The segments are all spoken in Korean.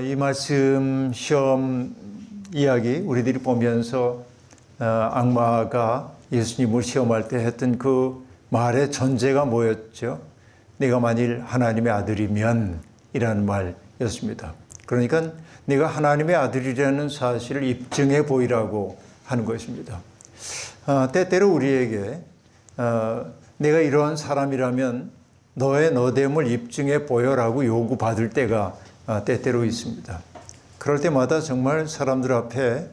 이 말씀 시험 이야기 우리들이 보면서 악마가 예수님을 시험할 때 했던 그 말의 전제가 뭐였죠? 내가 만일 하나님의 아들이면 이라는 말이었습니다. 그러니까 내가 하나님의 아들이라는 사실을 입증해 보이라고 하는 것입니다. 때때로 우리에게 내가 이러한 사람이라면 너의 너됨을 입증해 보여라고 요구받을 때가 때때로 있습니다. 그럴 때마다 정말 사람들 앞에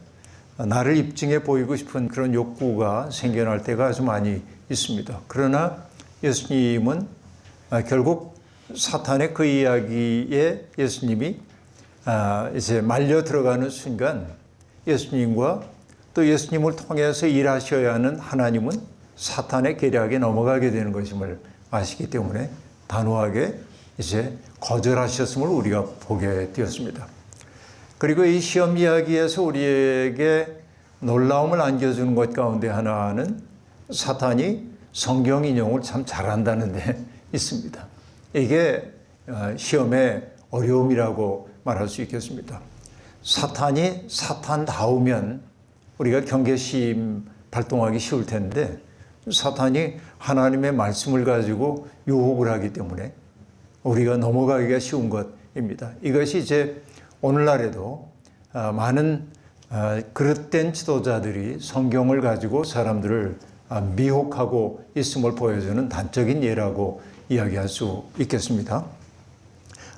나를 입증해 보이고 싶은 그런 욕구가 생겨날 때가 아주 많이 있습니다. 그러나 예수님은 결국 사탄의 그 이야기에 예수님이 이제 말려 들어가는 순간 예수님과 또 예수님을 통해서 일하셔야 하는 하나님은 사탄의 계략에 넘어가게 되는 것임을 아시기 때문에 단호하게 이제 거절하셨음을 우리가 보게 되었습니다. 그리고 이 시험 이야기에서 우리에게 놀라움을 안겨주는 것 가운데 하나는 사탄이 성경 인용을 참 잘한다는 데 있습니다. 이게 시험의 어려움이라고 말할 수 있겠습니다. 사탄이 사탄다우면 우리가 경계심 발동하기 쉬울 텐데 사탄이 하나님의 말씀을 가지고 유혹을 하기 때문에 우리가 넘어가기가 쉬운 것입니다. 이것이 이제 오늘날에도 많은 그릇된 지도자들이 성경을 가지고 사람들을 미혹하고 있음을 보여주는 단적인 예라고 이야기할 수 있겠습니다.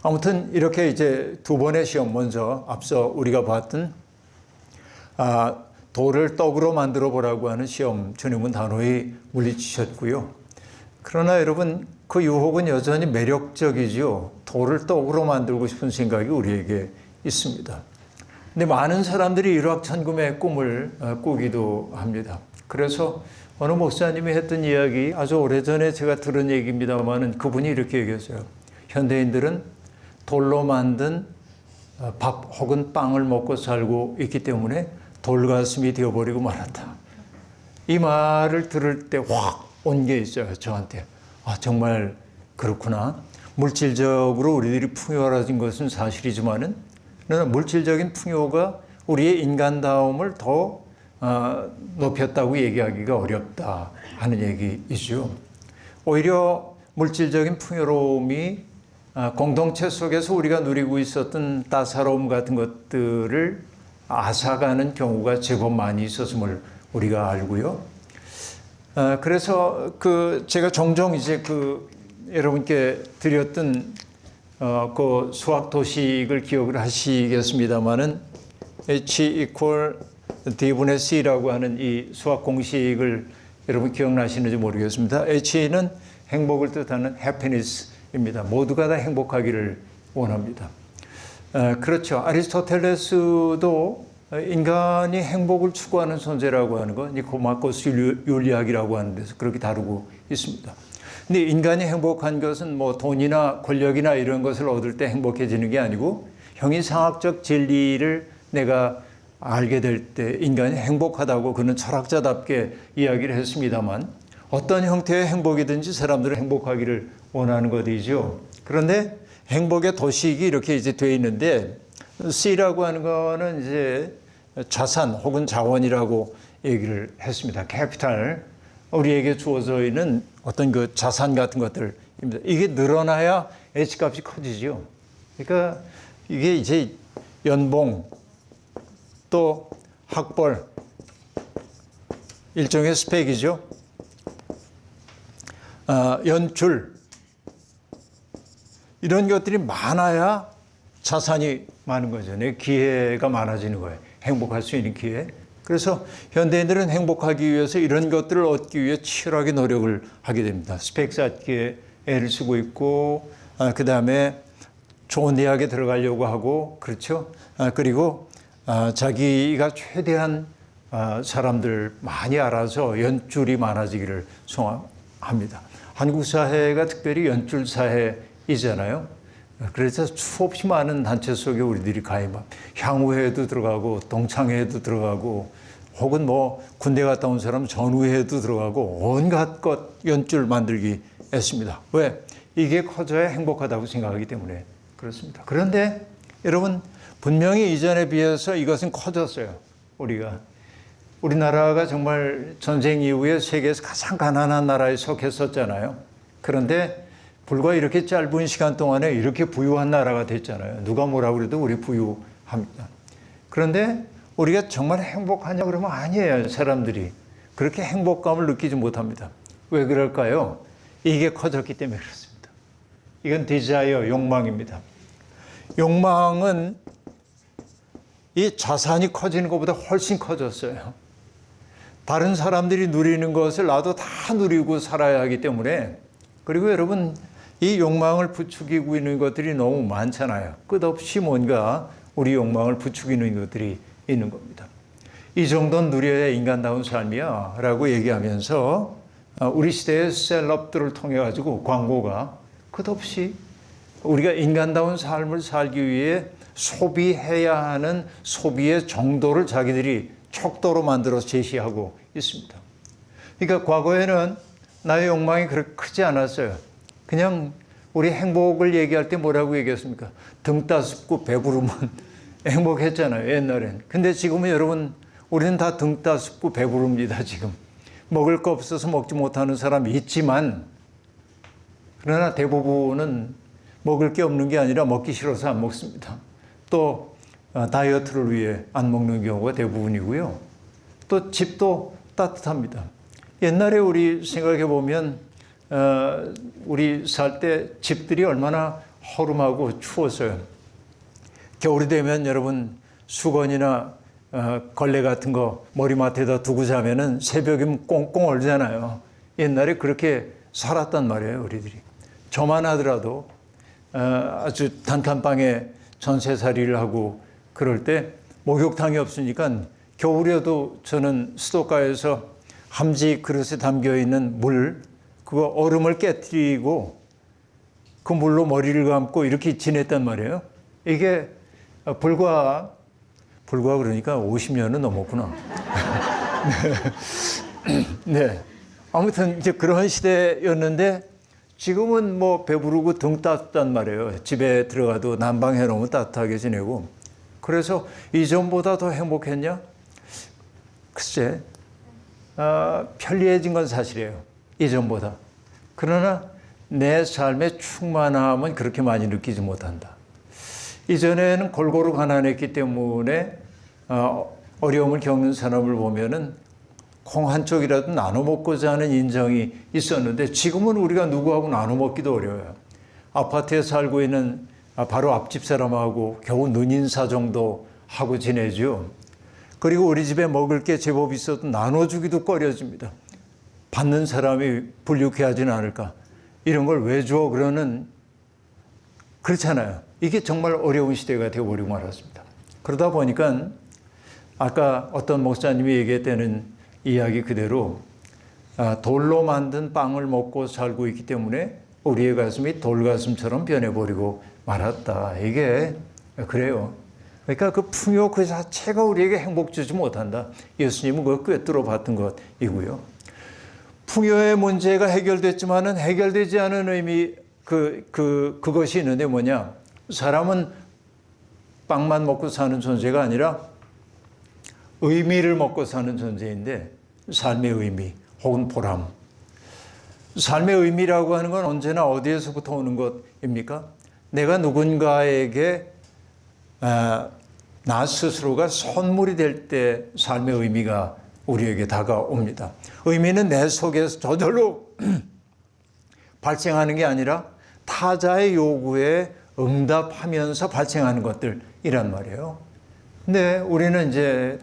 아무튼 이렇게 이제 두 번의 시험, 먼저 앞서 우리가 봤던 돌을 떡으로 만들어 보라고 하는 시험 주님은 단호히 물리치셨고요. 그러나 여러분 그 유혹은 여전히 매력적이죠. 돌을 떡으로 만들고 싶은 생각이 우리에게 있습니다. 근데 많은 사람들이 일확천금의 꿈을 꾸기도 합니다. 그래서 어느 목사님이 했던 이야기, 아주 오래전에 제가 들은 얘기입니다만은 그분이 이렇게 얘기했어요. 현대인들은 돌로 만든 밥 혹은 빵을 먹고 살고 있기 때문에 돌가슴이 되어버리고 말았다. 이 말을 들을 때 확 온 게 있어요, 저한테. 정말 그렇구나. 물질적으로 우리들이 풍요로워진 것은 사실이지만은 물질적인 풍요가 우리의 인간다움을 더 높였다고 얘기하기가 어렵다 하는 얘기이죠. 오히려 물질적인 풍요로움이 공동체 속에서 우리가 누리고 있었던 따사로움 같은 것들을 앗아가는 경우가 제법 많이 있었음을 우리가 알고요. 그래서 제가 종종 이제 여러분께 드렸던 그 수학 도식을 기억을 하시겠습니다만은 H = D분의 C라고 하는 이 수학 공식을 여러분 기억나시는지 모르겠습니다. H는 행복을 뜻하는 happiness입니다. 모두가 다 행복하기를 원합니다. 그렇죠. 아리스토텔레스도 인간이 행복을 추구하는 존재라고 하는 거, 니코마코스 윤리학이라고 하는 데서 그렇게 다루고 있습니다. 근데 인간이 행복한 것은 뭐 돈이나 권력이나 이런 것을 얻을 때 행복해지는 게 아니고 형이상학적 진리를 내가 알게 될 때 인간이 행복하다고 그는 철학자답게 이야기를 했습니다만 어떤 형태의 행복이든지 사람들은 행복하기를 원하는 것이죠. 그런데 행복의 도식이 이렇게 이제 되어 있는데 C라고 하는 거는 이제 자산 혹은 자원이라고 얘기를 했습니다. 캐피탈, 우리에게 주어져 있는 어떤 그 자산 같은 것들입니다. 이게 늘어나야 H값이 커지죠. 그러니까 이게 이제 연봉, 또 학벌, 일종의 스펙이죠. 연출, 이런 것들이 많아야 자산이 많은 거죠. 내 기회가 많아지는 거예요. 행복할 수 있는 기회. 그래서 현대인들은 행복하기 위해서 이런 것들을 얻기 위해 치열하게 노력을 하게 됩니다. 스펙 쌓기에 애를 쓰고 있고, 그 다음에 좋은 대학에 들어가려고 하고, 그렇죠. 그리고 자기가 최대한 사람들 많이 알아서 연줄이 많아지기를 소망합니다. 한국 사회가 특별히 연줄 사회이잖아요. 그래서 수없이 많은 단체 속에 우리들이 가입합니다. 향후회에도 들어가고 동창회에도 들어가고 혹은 뭐 군대 갔다 온 사람 전후회에도 들어가고 온갖 것 연줄 만들기 했습니다. 왜? 이게 커져야 행복하다고 생각하기 때문에 그렇습니다. 그런데 여러분, 분명히 이전에 비해서 이것은 커졌어요. 우리나라가 정말 전쟁 이후에 세계에서 가장 가난한 나라에 속했었잖아요. 그런데 불과 이렇게 짧은 시간 동안에 이렇게 부유한 나라가 됐잖아요. 누가 뭐라 그래도 우리 부유합니다. 그런데 우리가 정말 행복하냐 그러면 아니에요. 사람들이 그렇게 행복감을 느끼지 못합니다. 왜 그럴까요? 이게 커졌기 때문에 그렇습니다. 이건 디자이어, 욕망입니다. 욕망은 이 자산이 커지는 것보다 훨씬 커졌어요. 다른 사람들이 누리는 것을 나도 다 누리고 살아야 하기 때문에, 그리고 여러분, 이 욕망을 부추기고 있는 것들이 너무 많잖아요. 끝없이 뭔가 우리 욕망을 부추기는 것들이 있는 겁니다. 이 정도는 누려야 인간다운 삶이야 라고 얘기하면서 우리 시대의 셀럽들을 통해 가지고 광고가 끝없이 우리가 인간다운 삶을 살기 위해 소비해야 하는 소비의 정도를 자기들이 척도로 만들어 제시하고 있습니다. 그러니까 과거에는 나의 욕망이 그렇게 크지 않았어요. 그냥 우리 행복을 얘기할 때 뭐라고 얘기했습니까? 등 따숩고 배부르면 행복했잖아요, 옛날엔. 근데 지금은 여러분, 우리는 다 등 따숩고 배부릅니다, 지금. 먹을 거 없어서 먹지 못하는 사람이 있지만, 그러나 대부분은 먹을 게 없는 게 아니라 먹기 싫어서 안 먹습니다. 또 다이어트를 위해 안 먹는 경우가 대부분이고요. 또 집도 따뜻합니다. 옛날에 우리 생각해 보면 우리 살 때 집들이 얼마나 허름하고 추웠어요. 겨울이 되면 여러분 수건이나 걸레 같은 거 머리맡에다 두고 자면은 새벽이면 꽁꽁 얼잖아요. 옛날에 그렇게 살았단 말이에요, 우리들이. 저만 하더라도 아주 단칸방에 전세살이를 하고 그럴 때 목욕탕이 없으니까 겨울에도 저는 수도가에서 함지 그릇에 담겨있는 물, 그거 얼음을 깨뜨리고 그 물로 머리를 감고 이렇게 지냈단 말이에요. 이게 불과 그러니까 50년은 넘었구나. 네. 아무튼 이제 그런 시대였는데 지금은 뭐 배부르고 등 따뜻단 말이에요. 집에 들어가도 난방해 놓으면 따뜻하게 지내고. 그래서 이전보다 더 행복했냐? 글쎄, 편리해진 건 사실이에요. 이전보다. 그러나 내 삶의 충만함은 그렇게 많이 느끼지 못한다. 이전에는 골고루 가난했기 때문에 어려움을 겪는 사람을 보면은 콩 한 쪽이라도 나눠 먹고자 하는 인정이 있었는데 지금은 우리가 누구하고 나눠 먹기도 어려워요. 아파트에 살고 있는 바로 앞집 사람하고 겨우 눈인사 정도 하고 지내죠. 그리고 우리 집에 먹을 게 제법 있어도 나눠주기도 꺼려집니다. 받는 사람이 불쾌하지는 않을까. 이런 걸 왜 줘? 그러는 그렇잖아요. 이게 정말 어려운 시대가 되어버리고 말았습니다. 그러다 보니까 아까 어떤 목사님이 얘기했다는 이야기 그대로 돌로 만든 빵을 먹고 살고 있기 때문에 우리의 가슴이 돌가슴처럼 변해버리고 말았다. 이게 그래요. 그러니까 그 풍요 그 자체가 우리에게 행복 주지 못한다. 예수님은 그걸 꿰뚫어 봤던 것이고요. 풍요의 문제가 해결됐지만은 해결되지 않은 의미 그것이 있는데 뭐냐? 사람은 빵만 먹고 사는 존재가 아니라 의미를 먹고 사는 존재인데 삶의 의미 혹은 보람. 삶의 의미라고 하는 건 언제나 어디에서부터 오는 것입니까? 내가 누군가에게 나 스스로가 선물이 될 때 삶의 의미가 우리에게 다가옵니다. 의미는 내 속에서 저절로 발생하는 게 아니라 타자의 요구에 응답하면서 발생하는 것들이란 말이에요. 근데 우리는 이제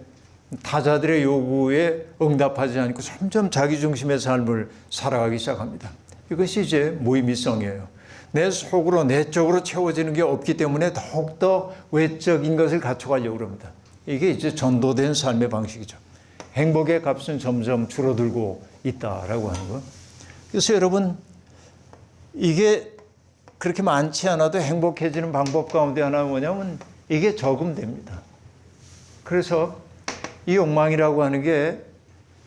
타자들의 요구에 응답하지 않고 점점 자기중심의 삶을 살아가기 시작합니다. 이것이 이제 무의미성이에요. 내 속으로 내적으로 채워지는 게 없기 때문에 더욱더 외적인 것을 갖춰가려고 합니다. 이게 이제 전도된 삶의 방식이죠. 행복의 값은 점점 줄어들고 있다라고 하는 거. 그래서 여러분, 이게 그렇게 많지 않아도 행복해지는 방법 가운데 하나가 뭐냐면 이게 저금됩니다. 그래서 이 욕망이라고 하는 게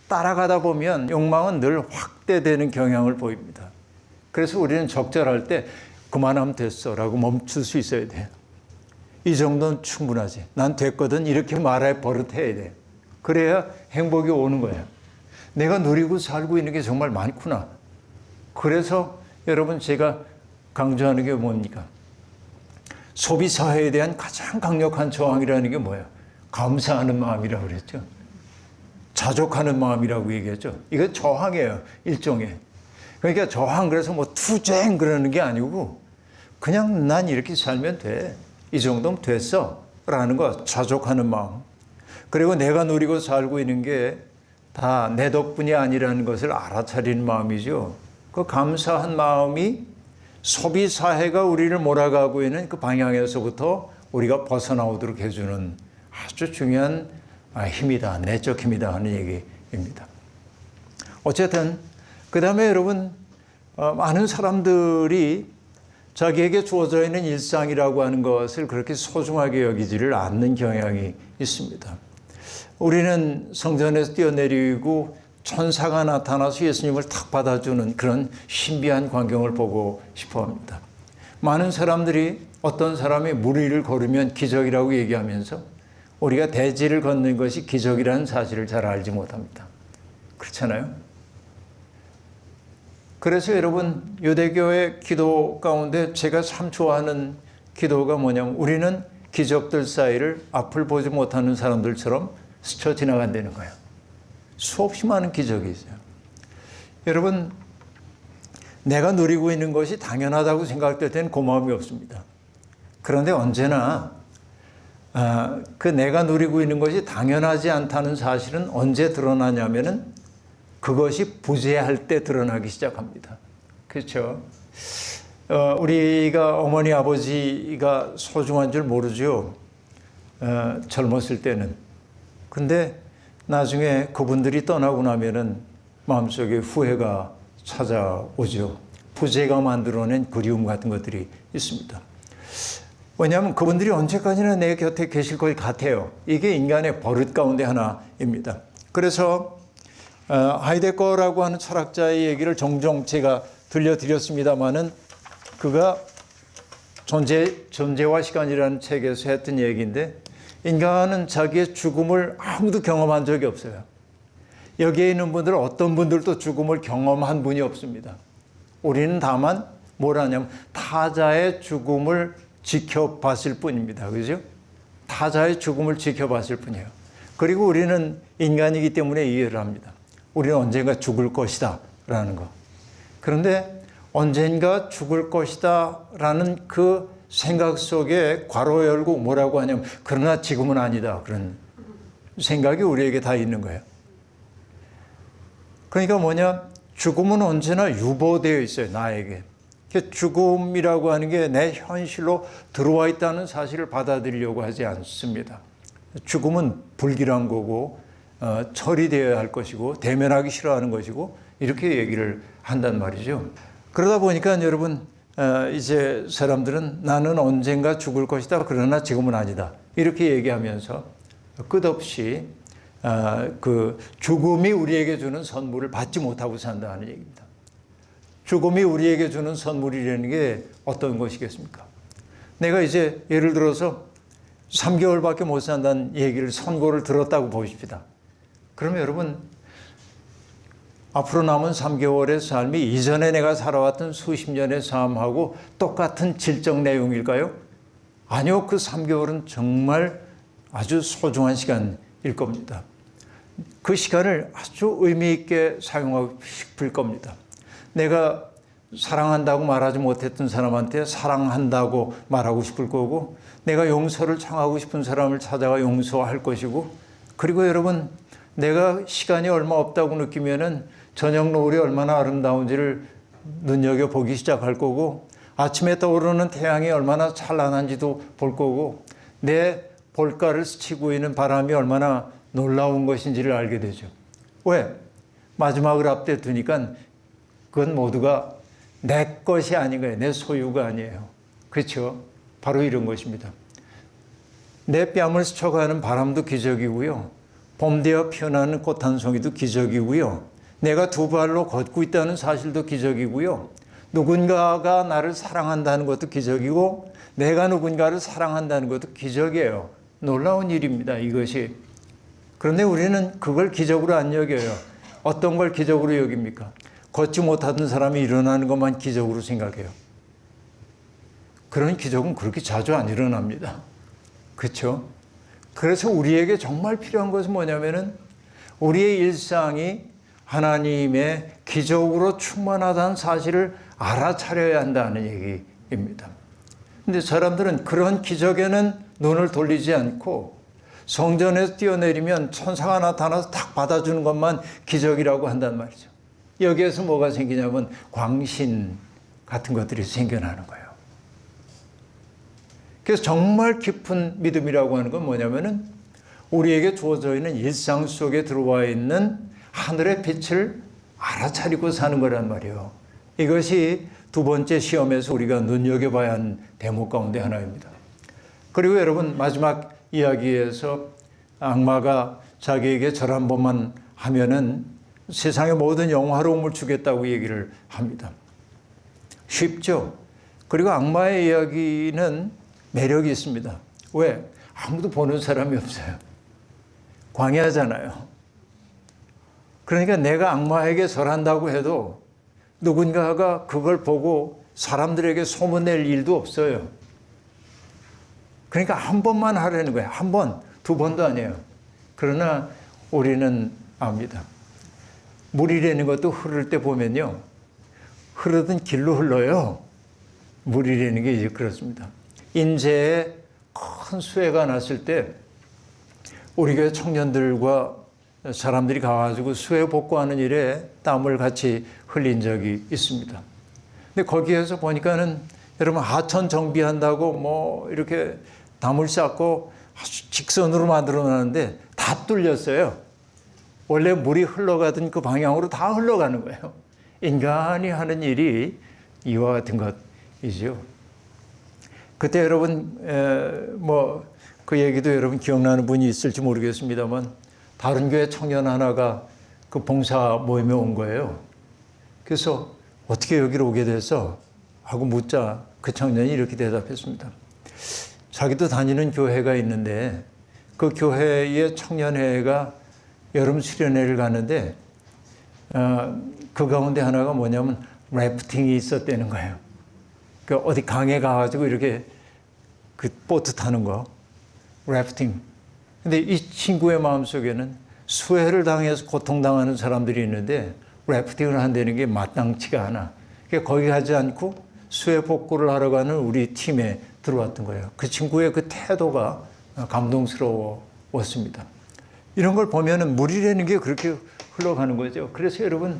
따라가다 보면 욕망은 늘 확대되는 경향을 보입니다. 그래서 우리는 적절할 때 그만하면 됐어 라고 멈출 수 있어야 돼요. 이 정도는 충분하지. 난 됐거든. 이렇게 말해 버릇해야 돼. 그래야 행복이 오는 거야. 내가 누리고 살고 있는 게 정말 많구나. 그래서 여러분 제가 강조하는 게 뭡니까? 소비사회에 대한 가장 강력한 저항이라는 게 뭐예요? 감사하는 마음이라고 그랬죠. 자족하는 마음이라고 얘기했죠. 이거 저항이에요. 일종의. 그러니까 저항 그래서 뭐 투쟁 그러는 게 아니고 그냥 난 이렇게 살면 돼. 이 정도면 됐어. 라는 거. 자족하는 마음. 그리고 내가 누리고 살고 있는 게 다 내 덕분이 아니라는 것을 알아차리는 마음이죠. 그 감사한 마음이 소비사회가 우리를 몰아가고 있는 그 방향에서부터 우리가 벗어나오도록 해주는 아주 중요한 힘이다. 내적 힘이다 하는 얘기입니다. 어쨌든 그 다음에 여러분 많은 사람들이 자기에게 주어져 있는 일상이라고 하는 것을 그렇게 소중하게 여기지를 않는 경향이 있습니다. 우리는 성전에서 뛰어내리고 천사가 나타나서 예수님을 탁 받아주는 그런 신비한 광경을 보고 싶어 합니다. 많은 사람들이 어떤 사람이 물 위를 걸으면 기적이라고 얘기하면서 우리가 대지를 걷는 것이 기적이라는 사실을 잘 알지 못합니다. 그렇잖아요? 그래서 여러분 유대교의 기도 가운데 제가 참 좋아하는 기도가 뭐냐면 우리는 기적들 사이를 앞을 보지 못하는 사람들처럼 스쳐 지나간다는 거예요. 수없이 많은 기적이 있어요. 여러분 내가 누리고 있는 것이 당연하다고 생각될 때는 고마움이 없습니다. 그런데 언제나 그 내가 누리고 있는 것이 당연하지 않다는 사실은 언제 드러나냐면은 그것이 부재할 때 드러나기 시작합니다. 그렇죠? 우리가 어머니 아버지가 소중한 줄 모르죠. 젊었을 때는. 근데 나중에 그분들이 떠나고 나면은 마음속에 후회가 찾아오죠. 부재가 만들어낸 그리움 같은 것들이 있습니다. 왜냐하면 그분들이 언제까지나 내 곁에 계실 것 같아요. 이게 인간의 버릇 가운데 하나입니다. 그래서 하이데거라고 하는 철학자의 얘기를 종종 제가 들려드렸습니다마는 그가 존재와 시간이라는 책에서 했던 얘기인데 인간은 자기의 죽음을 아무도 경험한 적이 없어요. 여기에 있는 분들은 어떤 분들도 죽음을 경험한 분이 없습니다. 우리는 다만 뭘 하냐면 타자의 죽음을 지켜봤을 뿐입니다. 그죠? 타자의 죽음을 지켜봤을 뿐이에요. 그리고 우리는 인간이기 때문에 이해를 합니다. 우리는 언젠가 죽을 것이다 라는 거. 그런데 언젠가 죽을 것이다 라는 그 생각 속에 괄호 열고 뭐라고 하냐면 그러나 지금은 아니다. 그런 생각이 우리에게 다 있는 거예요. 그러니까 뭐냐? 죽음은 언제나 유보되어 있어요. 나에게. 죽음이라고 하는 게 내 현실로 들어와 있다는 사실을 받아들이려고 하지 않습니다. 죽음은 불길한 거고 처리되어야 할 것이고 대면하기 싫어하는 것이고 이렇게 얘기를 한단 말이죠. 그러다 보니까 여러분 이제 사람들은 나는 언젠가 죽을 것이다. 그러나 지금은 아니다. 이렇게 얘기하면서 끝없이 그 죽음이 우리에게 주는 선물을 받지 못하고 산다는 얘기입니다. 죽음이 우리에게 주는 선물이라는 게 어떤 것이겠습니까? 내가 이제 예를 들어서 3개월밖에 못 산다는 얘기를 선고를 들었다고 보십시다. 그러면 여러분 앞으로 남은 3개월의 삶이 이전에 내가 살아왔던 수십 년의 삶하고 똑같은 질적 내용일까요? 아니요. 그 3개월은 정말 아주 소중한 시간일 겁니다. 그 시간을 아주 의미 있게 사용하고 싶을 겁니다. 내가 사랑한다고 말하지 못했던 사람한테 사랑한다고 말하고 싶을 거고 내가 용서를 청하고 싶은 사람을 찾아가 용서할 것이고 그리고 여러분 내가 시간이 얼마 없다고 느끼면은 저녁 노을이 얼마나 아름다운지를 눈여겨보기 시작할 거고 아침에 떠오르는 태양이 얼마나 찬란한지도 볼 거고 내 볼가를 스치고 있는 바람이 얼마나 놀라운 것인지를 알게 되죠. 왜? 마지막을 앞에 두니까 그건 모두가 내 것이 아닌 거예요. 내 소유가 아니에요. 그렇죠? 바로 이런 것입니다. 내 뺨을 스쳐가는 바람도 기적이고요. 봄 되어 피어나는 꽃 한 송이도 기적이고요. 내가 두 발로 걷고 있다는 사실도 기적이고요. 누군가가 나를 사랑한다는 것도 기적이고 내가 누군가를 사랑한다는 것도 기적이에요. 놀라운 일입니다, 이것이. 그런데 우리는 그걸 기적으로 안 여겨요. 어떤 걸 기적으로 여깁니까? 걷지 못하던 사람이 일어나는 것만 기적으로 생각해요. 그런 기적은 그렇게 자주 안 일어납니다. 그렇죠? 그래서 우리에게 정말 필요한 것은 뭐냐면은 우리의 일상이 하나님의 기적으로 충만하다는 사실을 알아차려야 한다는 얘기입니다. 근데 사람들은 그런 기적에는 눈을 돌리지 않고 성전에서 뛰어내리면 천사가 나타나서 딱 받아주는 것만 기적이라고 한단 말이죠. 여기에서 뭐가 생기냐면 광신 같은 것들이 생겨나는 거예요. 그래서 정말 깊은 믿음이라고 하는 건 뭐냐면은 우리에게 주어져 있는 일상 속에 들어와 있는 하늘의 빛을 알아차리고 사는 거란 말이에요. 이것이 두 번째 시험에서 우리가 눈여겨봐야 하는 대목 가운데 하나입니다. 그리고 여러분, 마지막 이야기에서 악마가 자기에게 절 한 번만 하면은 세상의 모든 영화로움을 주겠다고 얘기를 합니다. 쉽죠? 그리고 악마의 이야기는 매력이 있습니다. 왜? 아무도 보는 사람이 없어요. 광야잖아요. 그러니까 내가 악마에게 절한다고 해도 누군가가 그걸 보고 사람들에게 소문낼 일도 없어요. 그러니까 한 번만 하려는 거예요. 한 번, 두 번도 아니에요. 그러나 우리는 압니다. 물이라는 것도 흐를 때 보면요, 흐르던 길로 흘러요. 물이라는 게 이제 그렇습니다. 인제에 큰 수해가 났을 때 우리 교회 청년들과 사람들이 가가지고 수해 복구하는 일에 땀을 같이 흘린 적이 있습니다. 근데 거기에서 보니까는 여러분, 하천 정비한다고 뭐 이렇게 담을 쌓고 아주 직선으로 만들어 놨는데 다 뚫렸어요. 원래 물이 흘러가던 그 방향으로 다 흘러가는 거예요. 인간이 하는 일이 이와 같은 것이죠. 그때 여러분, 그 얘기도 여러분 기억나는 분이 있을지 모르겠습니다만, 다른 교회 청년 하나가 그 봉사 모임에 온 거예요. 그래서 어떻게 여기로 오게 돼서? 하고 묻자 그 청년이 이렇게 대답했습니다. 자기도 다니는 교회가 있는데 그 교회의 청년회가 여름 수련회를 가는데 그 가운데 하나가 뭐냐면 래프팅이 있었다는 거예요. 그러니까 어디 강에 가가지고 이렇게 그 보트 타는 거, 래프팅. 근데 이 친구의 마음속에는 수해를 당해서 고통당하는 사람들이 있는데 래프팅을 한다는 게 마땅치가 않아. 그러니까 거기 가지 않고 수해 복구를 하러 가는 우리 팀에 들어왔던 거예요. 그 친구의 그 태도가 감동스러웠습니다. 이런 걸 보면은 물이라는 게 그렇게 흘러가는 거죠. 그래서 여러분,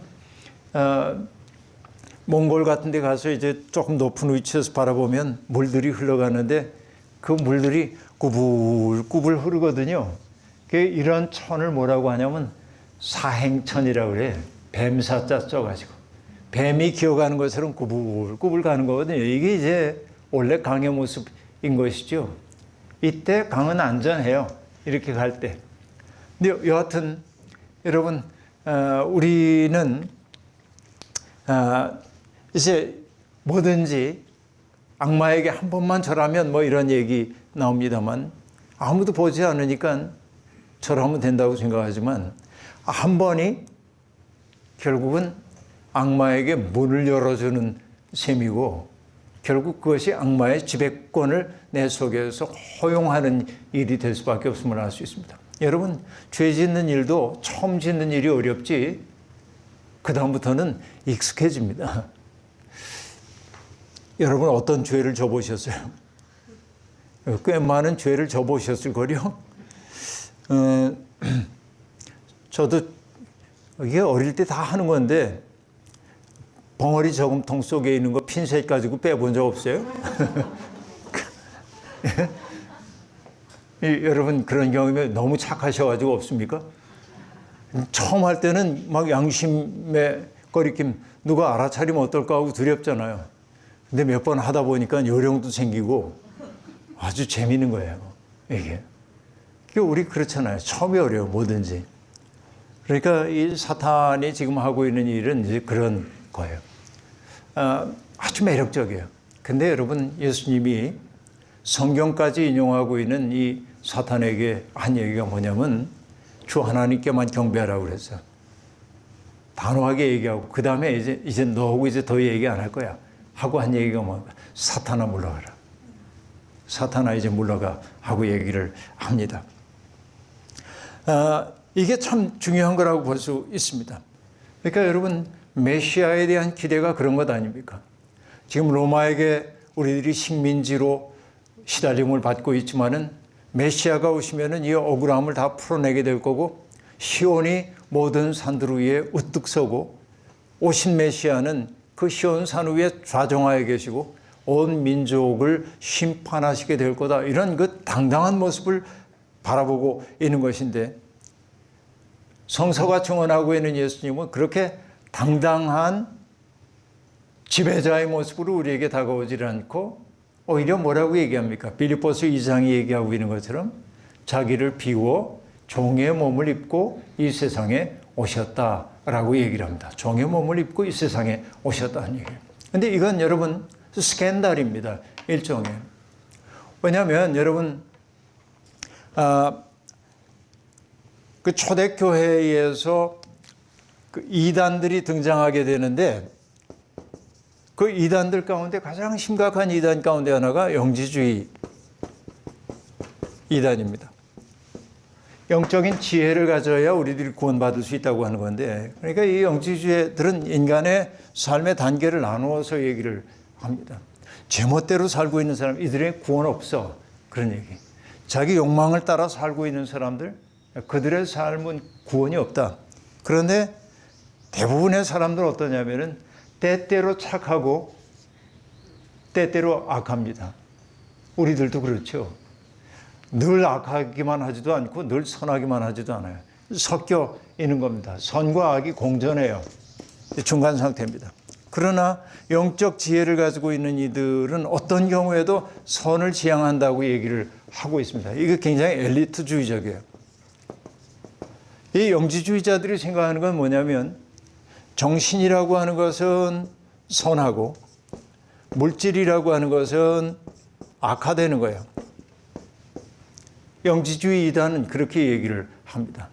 몽골 같은 데 가서 이제 조금 높은 위치에서 바라보면 물들이 흘러가는데 그 물들이 꾸불꾸불 흐르거든요. 이런 천을 뭐라고 하냐면 사행천이라고 그래. 뱀사자 써가지고. 뱀이 기어가는 것처럼 꾸불꾸불 가는 거거든요. 이게 이제 원래 강의 모습인 것이죠. 이때 강은 안전해요. 이렇게 갈 때. 근데 여하튼 여러분, 우리는 이제 뭐든지 악마에게 한 번만 절하면 뭐 이런 얘기 나옵니다만, 아무도 보지 않으니까 절하면 된다고 생각하지만 한 번이 결국은 악마에게 문을 열어주는 셈이고, 결국 그것이 악마의 지배권을 내 속에서 허용하는 일이 될 수밖에 없음을 알 수 있습니다. 여러분, 죄 짓는 일도 처음 짓는 일이 어렵지 그 다음부터는 익숙해집니다. 여러분, 어떤 죄를 져보셨어요? 꽤 많은 죄를 져보셨을 거요. 저도 이게 어릴 때 다 하는 건데 벙어리 저금통 속에 있는 거 핀셋 가지고 빼본 적 없어요? 여러분, 그런 경험이 너무 착하셔가지고 없습니까? 처음 할 때는 막 양심의 거리낌, 누가 알아차리면 어떨까 하고 두렵잖아요. 근데 몇 번 하다 보니까 요령도 생기고 아주 재미있는 거예요, 이게. 우리 그렇잖아요. 처음이 어려워, 뭐든지. 그러니까 이 사탄이 지금 하고 있는 일은 이제 그런 거예요. 아주 매력적이에요. 근데 여러분, 예수님이 성경까지 인용하고 있는 이 사탄에게 한 얘기가 뭐냐면 주 하나님께만 경배하라고 그랬어요. 단호하게 얘기하고 그 다음에 이제 너하고 이제 더 얘기 안 할 거야 하고 한 얘기가 뭐 사탄아 물러가라. 사탄아 이제 물러가 하고 얘기를 합니다. 이게 참 중요한 거라고 볼 수 있습니다. 그러니까 여러분, 메시아에 대한 기대가 그런 것 아닙니까? 지금 로마에게 우리들이 식민지로 시달림을 받고 있지만은 메시아가 오시면은 이 억울함을 다 풀어내게 될 거고, 시온이 모든 산들 위에 우뚝 서고, 오신 메시아는 그 시온 산 위에 좌정하에 계시고 온 민족을 심판하시게 될 거다. 이런 그 당당한 모습을 바라보고 있는 것인데, 성서가 증언하고 있는 예수님은 그렇게 당당한 지배자의 모습으로 우리에게 다가오질 않고 오히려 뭐라고 얘기합니까? 빌립보서 2장이 얘기하고 있는 것처럼 자기를 비워 종의 몸을 입고 이 세상에 오셨다라고 얘기를 합니다. 종의 몸을 입고 이 세상에 오셨다는 얘기예요. 그런데 이건 여러분 스캔들입니다. 일종의. 왜냐하면 여러분 그 초대교회에서 그 이단들이 등장하게 되는데, 그 이단들 가운데 가장 심각한 이단 가운데 하나가 영지주의 이단입니다. 영적인 지혜를 가져야 우리들이 구원받을 수 있다고 하는 건데, 그러니까 이 영지주의들은 인간의 삶의 단계를 나누어서 얘기를 합니다. 제멋대로 살고 있는 사람, 이들의 구원 없어. 그런 얘기. 자기 욕망을 따라 살고 있는 사람들, 그들의 삶은 구원이 없다. 그런데 대부분의 사람들은 어떠냐면은 때때로 착하고 때때로 악합니다. 우리들도 그렇죠. 늘 악하기만 하지도 않고 늘 선하기만 하지도 않아요. 섞여 있는 겁니다. 선과 악이 공존해요. 중간 상태입니다. 그러나 영적 지혜를 가지고 있는 이들은 어떤 경우에도 선을 지향한다고 얘기를 하고 있습니다. 이게 굉장히 엘리트주의적이에요. 이 영지주의자들이 생각하는 건 뭐냐면, 정신이라고 하는 것은 선하고 물질이라고 하는 것은 악화되는 거예요. 영지주의 이단은 그렇게 얘기를 합니다.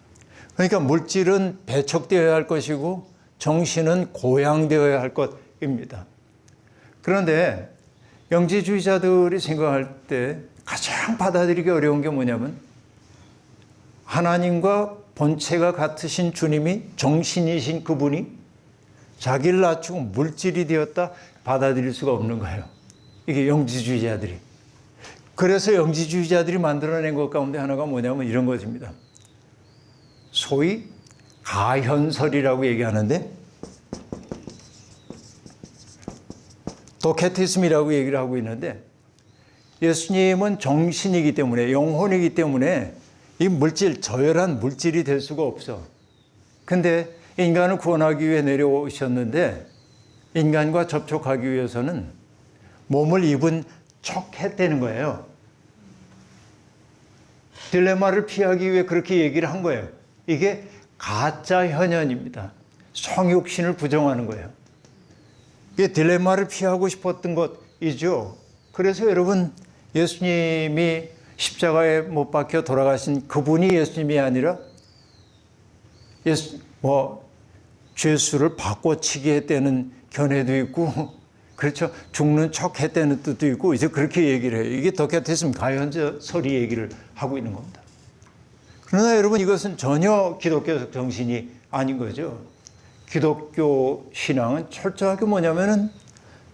그러니까 물질은 배척되어야 할 것이고 정신은 고양되어야 할 것입니다. 그런데 영지주의자들이 생각할 때 가장 받아들이기 어려운 게 뭐냐면, 하나님과 본체가 같으신 주님이, 정신이신 그분이 자기를 낮추고 물질이 되었다 받아들일 수가 없는 거예요. 이게 영지주의자들이. 그래서 영지주의자들이 만들어낸 것 가운데 하나가 뭐냐면 이런 것입니다. 소위 가현설이라고 얘기하는데, 도케티즘이라고 얘기를 하고 있는데, 예수님은 정신이기 때문에, 영혼이기 때문에 이 물질, 저열한 물질이 될 수가 없어. 근데 인간을 구원하기 위해 내려오셨는데, 인간과 접촉하기 위해서는 몸을 입은 척 했다는 거예요. 딜레마를 피하기 위해 그렇게 얘기를 한 거예요. 이게 가짜 현현입니다. 성육신을 부정하는 거예요. 이게 딜레마를 피하고 싶었던 것이죠. 그래서 여러분, 예수님이 십자가에 못 박혀 돌아가신 그분이 예수님이 아니라 죄수를 바꿔치기 했다는 견해도 있고, 그렇죠, 죽는 척 했다는 뜻도 있고, 이제 그렇게 얘기를 해요. 이게 도케티즘, 가현설이 얘기를 하고 있는 겁니다. 그러나 여러분, 이것은 전혀 기독교적 정신이 아닌 거죠. 기독교 신앙은 철저하게 뭐냐면은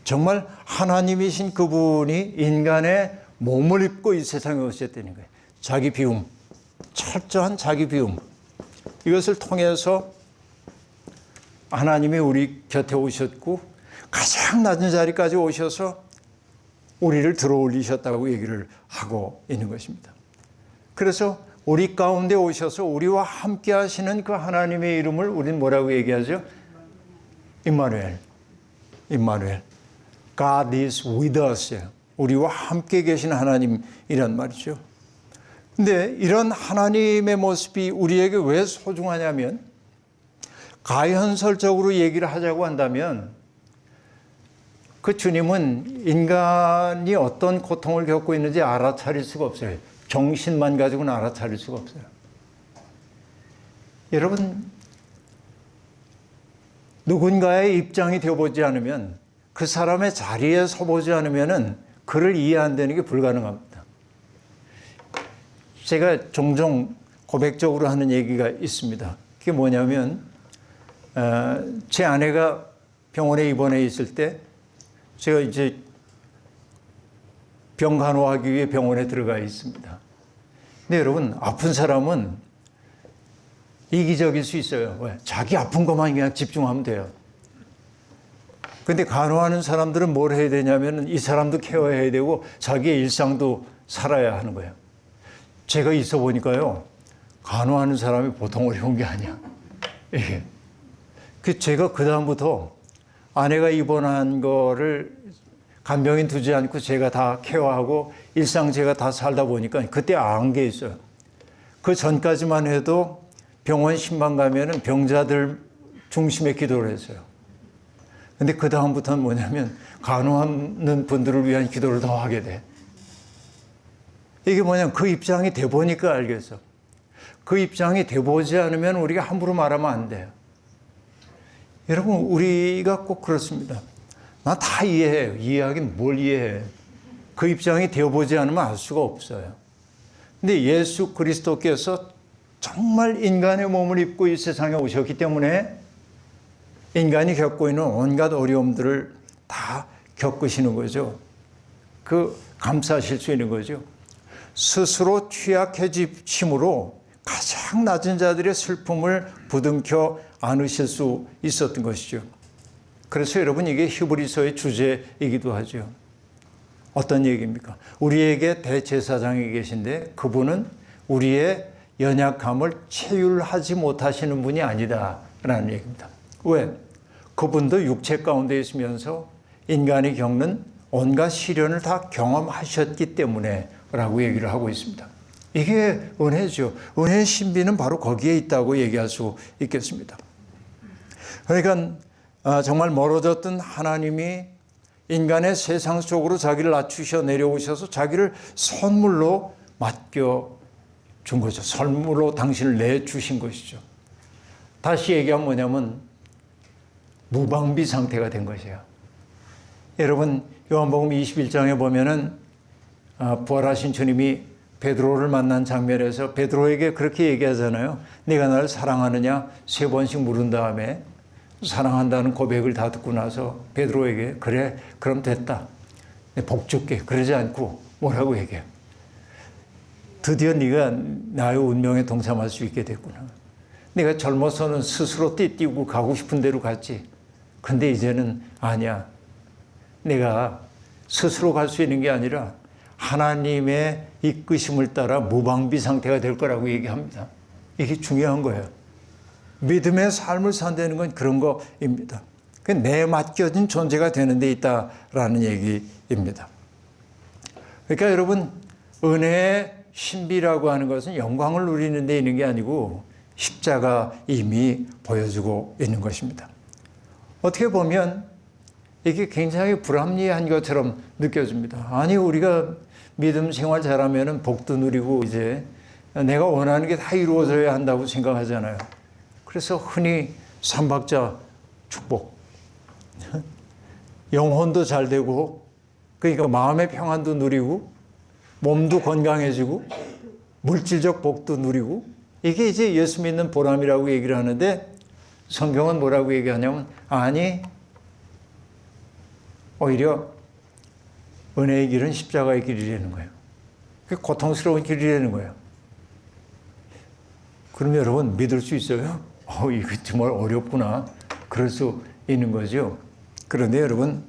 정말 하나님이신 그분이 인간의 몸을 입고 이 세상에 오셨다는 거예요. 자기 비움, 철저한 자기 비움. 이것을 통해서 하나님이 우리 곁에 오셨고 가장 낮은 자리까지 오셔서 우리를 들어올리셨다고 얘기를 하고 있는 것입니다. 그래서 우리 가운데 오셔서 우리와 함께 하시는 그 하나님의 이름을 우리는 뭐라고 얘기하죠? 임마누엘. 임마누엘. God is with us. 우리와 함께 계신 하나님이란 말이죠. 근데 이런 하나님의 모습이 우리에게 왜 소중하냐면, 가현설적으로 얘기를 하자고 한다면 그 주님은 인간이 어떤 고통을 겪고 있는지 알아차릴 수가 없어요. 정신만 가지고는 알아차릴 수가 없어요. 여러분, 누군가의 입장이 되어보지 않으면, 그 사람의 자리에 서보지 않으면 그를 이해한다는 게 불가능합니다. 제가 종종 고백적으로 하는 얘기가 있습니다. 그게 뭐냐면, 제 아내가 병원에 입원해 있을 때 제가 이제 병 간호하기 위해 병원에 들어가 있습니다. 근데 여러분, 아픈 사람은 이기적일 수 있어요. 왜? 자기 아픈 것만 그냥 집중하면 돼요. 근데 간호하는 사람들은 뭘 해야 되냐면 이 사람도 케어해야 되고 자기의 일상도 살아야 하는 거예요. 제가 있어 보니까요, 간호하는 사람이 보통 어려운 게 아니야. 이게. 제가 그다음부터 아내가 입원한 거를 간병인 두지 않고 제가 다 케어하고 일상 제가 다 살다 보니까 그때 안 게 있어요. 그 전까지만 해도 병원 신방 가면은 병자들 중심에 기도를 했어요. 근데 그 다음부터는 뭐냐면 간호하는 분들을 위한 기도를 더 하게 돼. 이게 뭐냐면 그 입장이 돼 보니까 알겠어. 그 입장이 돼 보지 않으면 우리가 함부로 말하면 안 돼요. 여러분, 우리가 꼭 그렇습니다. 나 다 이해해요. 이해하긴 뭘 이해해. 그 입장이 되어보지 않으면 알 수가 없어요. 근데 예수 그리스도께서 정말 인간의 몸을 입고 이 세상에 오셨기 때문에 인간이 겪고 있는 온갖 어려움들을 다 겪으시는 거죠. 감사하실 수 있는 거죠. 스스로 취약해지심으로 가장 낮은 자들의 슬픔을 부둥켜 안으실 수 있었던 것이죠. 그래서 여러분, 이게 히브리서의 주제이기도 하죠. 어떤 얘기입니까? 우리에게 대제사장이 계신데 그분은 우리의 연약함을 체휼하지 못하시는 분이 아니다라는 얘기입니다. 왜? 그분도 육체 가운데 있으면서 인간이 겪는 온갖 시련을 다 경험하셨기 때문에 라고 얘기를 하고 있습니다. 이게 은혜죠. 은혜의 신비는 바로 거기에 있다고 얘기할 수 있겠습니다. 그러니까 정말 멀어졌던 하나님이 인간의 세상 속으로 자기를 낮추셔 내려오셔서 자기를 선물로 맡겨준 거죠. 선물로 당신을 내주신 것이죠. 다시 얘기하면 뭐냐면 무방비 상태가 된 것이에요. 여러분, 요한복음 21장에 보면은 부활하신 주님이 베드로를 만난 장면에서 베드로에게 그렇게 얘기하잖아요. 네가 나를 사랑하느냐 3번씩 물은 다음에 사랑한다는 고백을 다 듣고 나서 베드로에게 그래, 그럼 됐다. 복 줄게. 그러지 않고 뭐라고 얘기해요? 드디어 네가 나의 운명에 동참할 수 있게 됐구나. 네가 젊어서는 스스로 띠뛰고 가고 싶은 대로 갔지. 근데 이제는 아니야. 내가 스스로 갈 수 있는 게 아니라 하나님의 이끄심을 따라 무방비 상태가 될 거라고 얘기합니다. 이게 중요한 거예요. 믿음의 삶을 산다는 건 그런 거입니다. 내 맡겨진 존재가 되는 데 있다라는 얘기입니다. 그러니까 여러분, 은혜의 신비라고 하는 것은 영광을 누리는 데 있는 게 아니고 십자가 이미 보여주고 있는 것입니다. 어떻게 보면 이게 굉장히 불합리한 것처럼 느껴집니다. 아니, 우리가 믿음 생활 잘하면 복도 누리고 이제 내가 원하는 게 다 이루어져야 한다고 생각하잖아요. 그래서 흔히 삼박자 축복, 영혼도 잘 되고, 그러니까 마음의 평안도 누리고, 몸도 건강해지고, 물질적 복도 누리고, 이게 이제 예수 믿는 보람이라고 얘기를 하는데 성경은 뭐라고 얘기하냐면, 아니, 오히려 은혜의 길은 십자가의 길이라는 거예요. 그게 고통스러운 길이라는 거예요. 그럼 여러분, 믿을 수 있어요? 이거 정말 어렵구나. 그럴 수 있는 거죠. 그런데 여러분,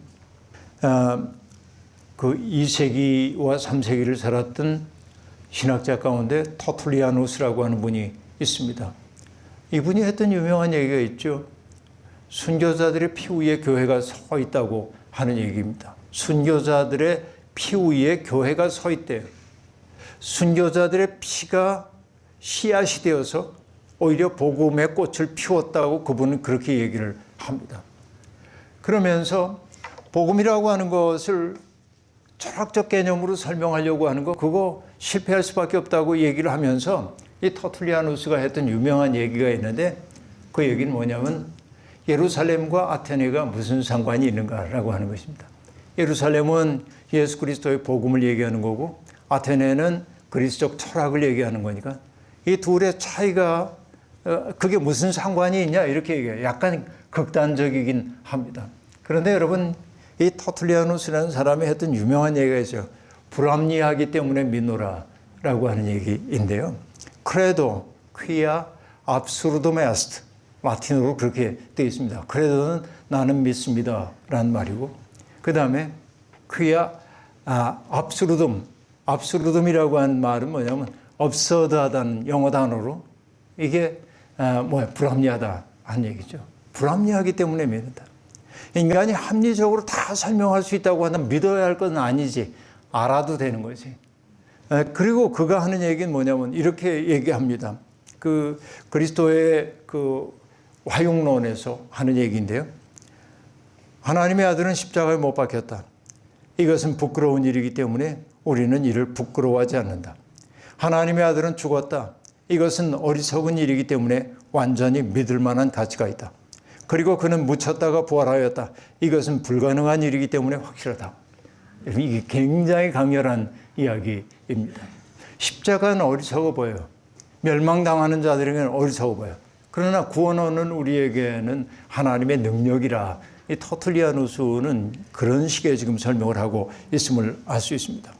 그 2세기와 3세기를 살았던 신학자 가운데 터툴리아누스라고 하는 분이 있습니다. 이분이 했던 유명한 얘기가 있죠. 순교자들의 피 위에 교회가 서 있다고 하는 얘기입니다. 순교자들의 피 위에 교회가 서 있대요. 순교자들의 피가 씨앗이 되어서 오히려 복음의 꽃을 피웠다고 그분은 그렇게 얘기를 합니다. 그러면서 복음이라고 하는 것을 철학적 개념으로 설명하려고 하는 거, 그거 실패할 수밖에 없다고 얘기를 하면서 이 터툴리아누스가 했던 유명한 얘기가 있는데, 그 얘기는 뭐냐면 예루살렘과 아테네가 무슨 상관이 있는가라고 하는 것입니다. 예루살렘은 예수 그리스도의 복음을 얘기하는 거고, 아테네는 그리스도적 철학을 얘기하는 거니까 이 둘의 차이가 그게 무슨 상관이 있냐 이렇게 얘기해요. 약간 극단적이긴 합니다. 그런데 여러분, 이 터툴리아누스라는 사람이 했던 유명한 얘기가 있어요. 불합리하기 때문에 믿노라라고 하는 얘기인데요. 크레도 퀴아 압수르둠 에스트, 라틴어로 그렇게 되어 있습니다. 크레도는 나는 믿습니다 라는 말이고, 그 다음에 퀴아 압수르둠, 압수르둠이라고 하는 말은 뭐냐면 absurd하다는 영어 단어로 이게 불합리하다 하는 얘기죠. 불합리하기 때문에 믿는다. 인간이 합리적으로 다 설명할 수 있다고 한다면 믿어야 할 건 아니지, 알아도 되는 거지. 그리고 그가 하는 얘기는 뭐냐면 이렇게 얘기합니다. 그 그리스도의 그 화용론에서 하는 얘기인데요. 하나님의 아들은 십자가에 못 박혔다. 이것은 부끄러운 일이기 때문에 우리는 이를 부끄러워하지 않는다. 하나님의 아들은 죽었다. 이것은 어리석은 일이기 때문에 완전히 믿을 만한 가치가 있다. 그리고 그는 묻혔다가 부활하였다. 이것은 불가능한 일이기 때문에 확실하다. 이게 굉장히 강렬한 이야기입니다. 십자가는 어리석어 보여요. 멸망당하는 자들에게는 어리석어 보여요. 그러나 구원하는 우리에게는 하나님의 능력이라, 이 터툴리아누스는 그런 식의 지금 설명을 하고 있음을 알 수 있습니다.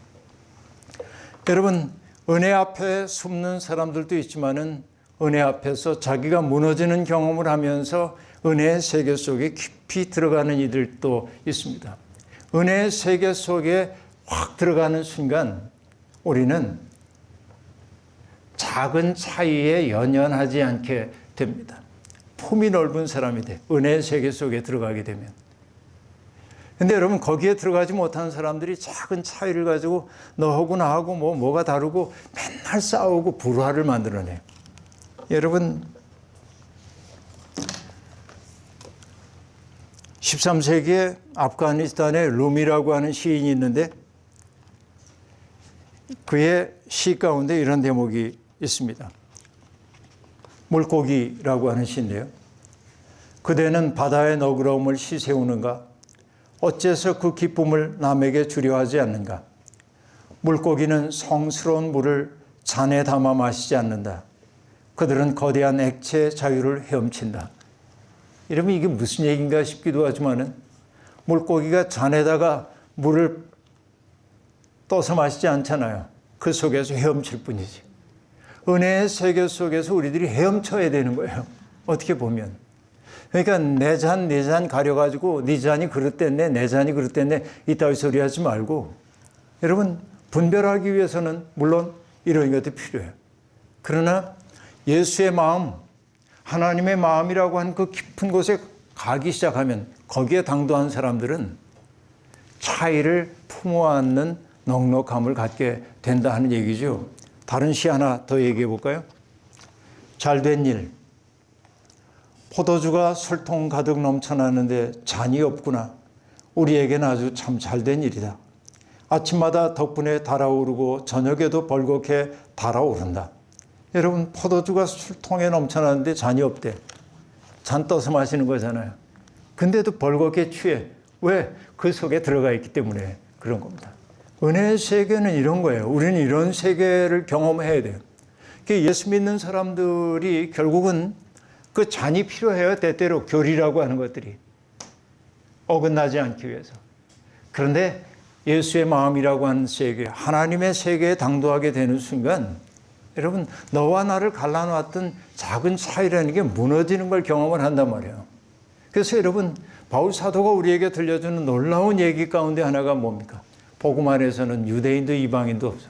여러분, 은혜 앞에 숨는 사람들도 있지만은 은혜 앞에서 자기가 무너지는 경험을 하면서 은혜의 세계 속에 깊이 들어가는 이들도 있습니다. 은혜의 세계 속에 확 들어가는 순간 우리는 작은 차이에 연연하지 않게 됩니다. 품이 넓은 사람이 돼. 은혜의 세계 속에 들어가게 되면. 근데 여러분, 거기에 들어가지 못하는 사람들이 작은 차이를 가지고 너하고 나하고 뭐가 다르고 맨날 싸우고 불화를 만들어내요. 여러분, 13세기에 아프가니스탄에 룸이라고 하는 시인이 있는데 그의 시 가운데 이런 대목이 있습니다. 물고기라고 하는 시인데요. 그대는 바다의 너그러움을 시세우는가? 어째서 그 기쁨을 남에게 주려 하지 않는가? 물고기는 성스러운 물을 잔에 담아 마시지 않는다. 그들은 거대한 액체의 자유를 헤엄친다. 이러면 이게 무슨 얘기인가 싶기도 하지만은 물고기가 잔에다가 물을 떠서 마시지 않잖아요. 그 속에서 헤엄칠 뿐이지. 은혜의 세계 속에서 우리들이 헤엄쳐야 되는 거예요. 어떻게 보면. 그러니까 내 잔 가려가지고 네 잔이 그릇됐네, 내 잔이 그릇됐네 이따위 소리 하지 말고, 여러분, 분별하기 위해서는 물론 이런 것도 필요해요. 그러나 예수의 마음, 하나님의 마음이라고 하는 그 깊은 곳에 가기 시작하면 거기에 당도한 사람들은 차이를 품어안는 넉넉함을 갖게 된다 하는 얘기죠. 다른 시 하나 더 얘기해 볼까요? 잘된 일. 포도주가 술통 가득 넘쳐나는데 잔이 없구나. 우리에게는 아주 참 잘된 일이다. 아침마다 덕분에 달아오르고 저녁에도 벌겋게 달아오른다. 여러분, 포도주가 술통에 넘쳐나는데 잔이 없대. 잔 떠서 마시는 거잖아요. 근데도 벌겋게 취해. 왜? 그 속에 들어가 있기 때문에 그런 겁니다. 은혜의 세계는 이런 거예요. 우리는 이런 세계를 경험해야 돼요. 예수 믿는 사람들이 결국은 그 잔이 필요해요. 때때로 교리라고 하는 것들이. 어긋나지 않기 위해서. 그런데 예수의 마음이라고 하는 세계, 하나님의 세계에 당도하게 되는 순간 여러분, 너와 나를 갈라놨던 작은 차이라는 게 무너지는 걸 경험을 한단 말이에요. 그래서 여러분, 바울 사도가 우리에게 들려주는 놀라운 얘기 가운데 하나가 뭡니까? 복음 안에서는 유대인도 이방인도 없어.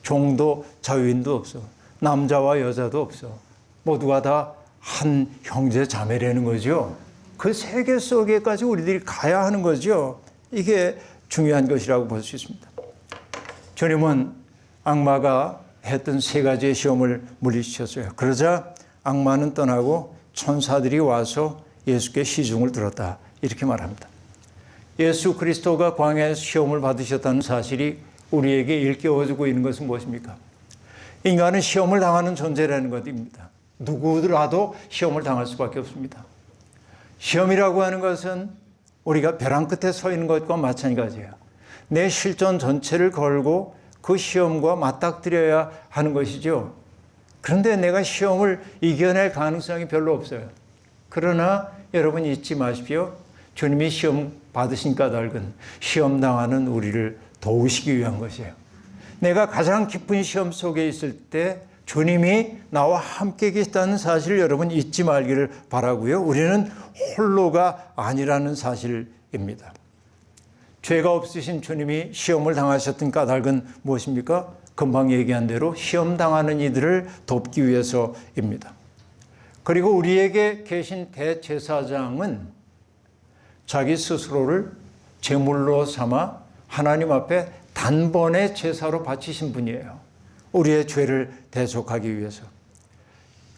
종도 자유인도 없어. 남자와 여자도 없어. 모두가 다 한 형제 자매라는 거죠. 그 세계 속에까지 우리들이 가야 하는 거죠. 이게 중요한 것이라고 볼 수 있습니다. 주님은 악마가 했던 세 가지의 시험을 물리치셨어요. 그러자 악마는 떠나고 천사들이 와서 예수께 시중을 들었다. 이렇게 말합니다. 예수 그리스도가 광야에서 시험을 받으셨다는 사실이 우리에게 일깨워주고 있는 것은 무엇입니까? 인간은 시험을 당하는 존재라는 것입니다. 누구라도 시험을 당할 수밖에 없습니다. 시험이라고 하는 것은 우리가 벼랑 끝에 서 있는 것과 마찬가지예요. 내 실존 전체를 걸고 그 시험과 맞닥뜨려야 하는 것이죠. 그런데 내가 시험을 이겨낼 가능성이 별로 없어요. 그러나 여러분 잊지 마십시오. 주님이 시험 받으신 까닭은 시험 당하는 우리를 도우시기 위한 것이에요. 내가 가장 깊은 시험 속에 있을 때 주님이 나와 함께 계시다는 사실을 여러분 잊지 말기를 바라고요. 우리는 홀로가 아니라는 사실입니다. 죄가 없으신 주님이 시험을 당하셨던 까닭은 무엇입니까? 금방 얘기한 대로 시험 당하는 이들을 돕기 위해서입니다. 그리고 우리에게 계신 대제사장은 자기 스스로를 제물로 삼아 하나님 앞에 단번에 제사로 바치신 분이에요. 우리의 죄를 대속하기 위해서.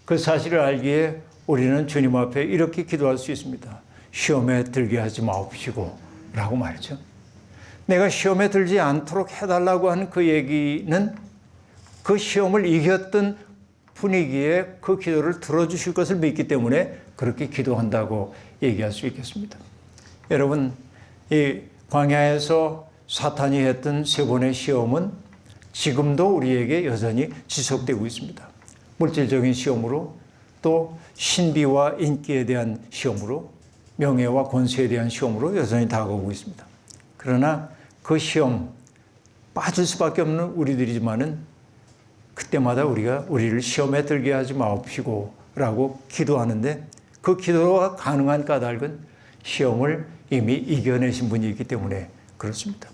그 사실을 알기에 우리는 주님 앞에 이렇게 기도할 수 있습니다. 시험에 들게 하지 마옵시고 라고 말이죠. 내가 시험에 들지 않도록 해달라고 하는 그 얘기는 그 시험을 이겼던 분위기에 그 기도를 들어주실 것을 믿기 때문에 그렇게 기도한다고 얘기할 수 있겠습니다. 여러분, 이 광야에서 사탄이 했던 세 번의 시험은 지금도 우리에게 여전히 지속되고 있습니다. 물질적인 시험으로, 또 신비와 인기에 대한 시험으로, 명예와 권세에 대한 시험으로 여전히 다가오고 있습니다. 그러나 그 시험 빠질 수밖에 없는 우리들이지만은 그때마다 우리가 우리를 시험에 들게 하지 마옵시고 라고 기도하는데 그 기도가 가능한 까닭은 시험을 이미 이겨내신 분이 있기 때문에 그렇습니다.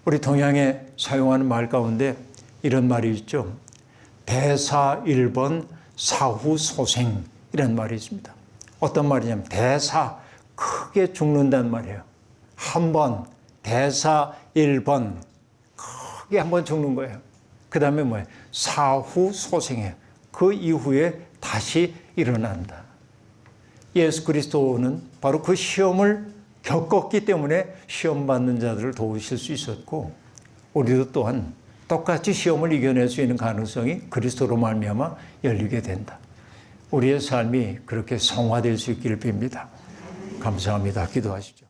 우리 동양에 사용하는 말 가운데 이런 말이 있죠. 대사 1번 사후소생이라는 말이 있습니다. 어떤 말이냐면 대사, 크게 죽는다는 말이에요. 한 번, 대사 1번, 크게 한 번 죽는 거예요. 그 다음에 뭐예요? 사후소생이에요. 그 이후에 다시 일어난다. 예수 그리스도는 바로 그 시험을 겪었기 때문에 시험 받는 자들을 도우실 수 있었고, 우리도 또한 똑같이 시험을 이겨낼 수 있는 가능성이 그리스도로 말미암아 열리게 된다. 우리의 삶이 그렇게 성화될 수 있기를 빕니다. 감사합니다. 기도하시죠.